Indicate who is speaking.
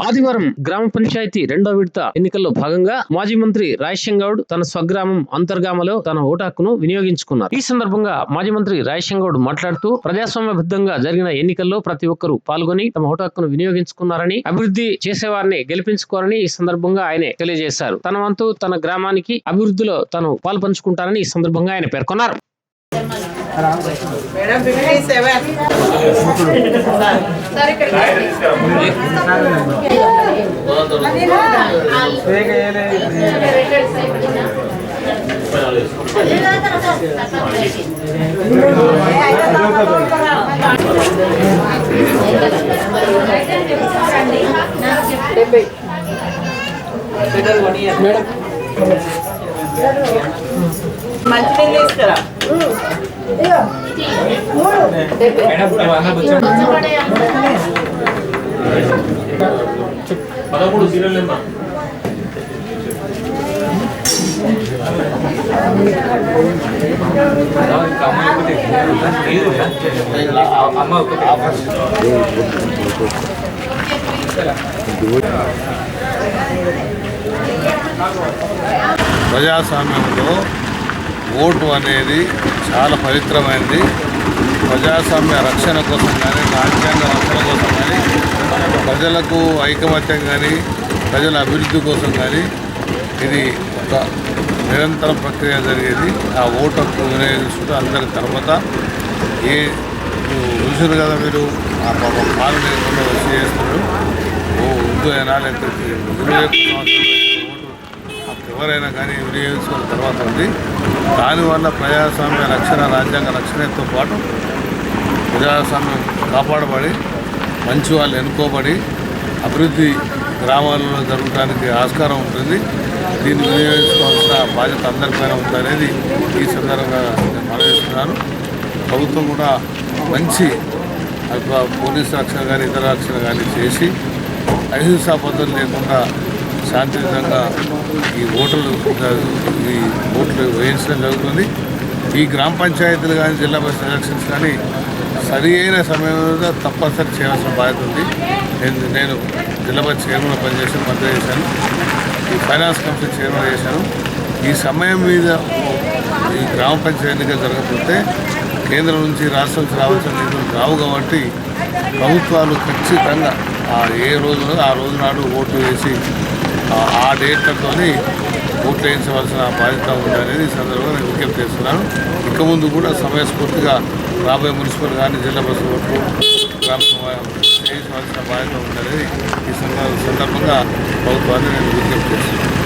Speaker 1: ఆదివారం గ్రామ పంచాయతీ రెండో విడత ఎన్నికల్లో భాగంగా మాజీ మంత్రి రాజశేఖర్ గౌడ్ తన స్వగ్రామం అంతర్గామలో తన ఓటు హక్కును వినియోగించుకున్నారు. ఈ సందర్భంగా మాజీ మంత్రి రాజశేఖర్ గౌడ్ మాట్లాడుతూ ప్రజాస్వామ్యబద్ధంగా జరిగిన ఎన్నికల్లో ప్రతి ఒక్కరూ పాల్గొని తమ ఓటు హక్కును వినియోగించుకున్నారని, అభివృద్ధి చేసేవారిని గెలిపించుకోవాలని ఈ సందర్భంగా ఆయన తెలియజేశారు. తన వంతు తన గ్రామానికి అభివృద్ధిలో తాను పాల్పంచుకుంటారని ఈ సందర్భంగా ఆయన పేర్కొన్నారు.
Speaker 2: మంచినీళ్ళు తీసుకురా.
Speaker 3: పదమూడు సీరియల్ అమ్మ
Speaker 4: ప్రజాస్వామ్యంలో ఓటు అనేది చాలా పవిత్రమైనది. ప్రజాస్వామ్య రక్షణ కోసం కానీ, రాజ్యాంగ రక్షణ కోసం కానీ, ప్రజలకు ఐకమత్యం కానీ, ప్రజల అభివృద్ధి కోసం కానీ ఇది ఒక నిరంతర ప్రక్రియ జరిగేది. ఆ ఓటు హక్కు వినియోగించుకుంటూ అందరి తర్వాత చూసారు కదా, మీరు ఆ పాలు లేకుండా వచ్చి చేస్తున్నారు. ఉర్దూ అయినా లేకపోతే 21 సంవత్సరాలు ఓటు ఎవరైనా కానీ వినియోగించుకున్న తర్వాత ఉంది. దానివల్ల ప్రజాస్వామ్య రక్షణ, రాజ్యాంగ రక్షణతో పాటు ప్రజాస్వామ్యం కాపాడబడి మంచి వాళ్ళు ఎన్నుకోబడి అభివృద్ధి గ్రామాలలో జరగడానికి ఆస్కారం ఉంటుంది. దీన్ని వినియోగించుకోవాల్సిన బాధ్యత అందరిపైన ఉందనేది ఈ సందర్భంగా నేను మనవిస్తున్నాను. ప్రభుత్వం కూడా మంచి పోలీసు రక్షణ కానీ, ఇతర రక్షణ కానీ చేసి అహింసా పద్ధతులు లేకుండా శాంతియుతంగా ఈ ఓట్లు వేయించడం జరుగుతుంది. ఈ గ్రామ పంచాయతీలు కానీ, జిల్లా పరిషత్ ఎలక్షన్స్ కానీ సరి అయిన సమయంలో తప్పనిసరి చేయాల్సిన బాధ్యత ఉంది. నేను జిల్లా పరిషత్ చైర్మన్ పనిచేసాను, మంత్రి చేశాను, ఈ ఫైనాన్స్ కమిషన్ చైర్మన్ చేశాను. ఈ సమయం మీద ఈ గ్రామ పంచాయతీ ఎన్నికలు జరగకపోతే కేంద్రం నుంచి, రాష్ట్రం నుంచి రావాల్సిన నిధులు రావు. కాబట్టి ప్రభుత్వాలు ఖచ్చితంగా ఏ రోజున ఆ రోజు నాడు ఓటు వేసి ఆ డేట్లతో ఓట్లు వేయించవలసిన బాధ్యత ఉందనేది ఈ సందర్భంగా నేను విజ్ఞప్తి చేస్తున్నాను. ఇక ముందు కూడా సమయస్ఫూర్తిగా రాబోయే మున్సిపల్ కానీ, జిల్లా పరిషత్ ఓట్లు గ్రామ చేయించవలసిన బాధ్యత ఉందనేది ఈ సందర్భంగా ప్రభుత్వాన్ని నేను విజ్ఞప్తి చేస్తున్నాను.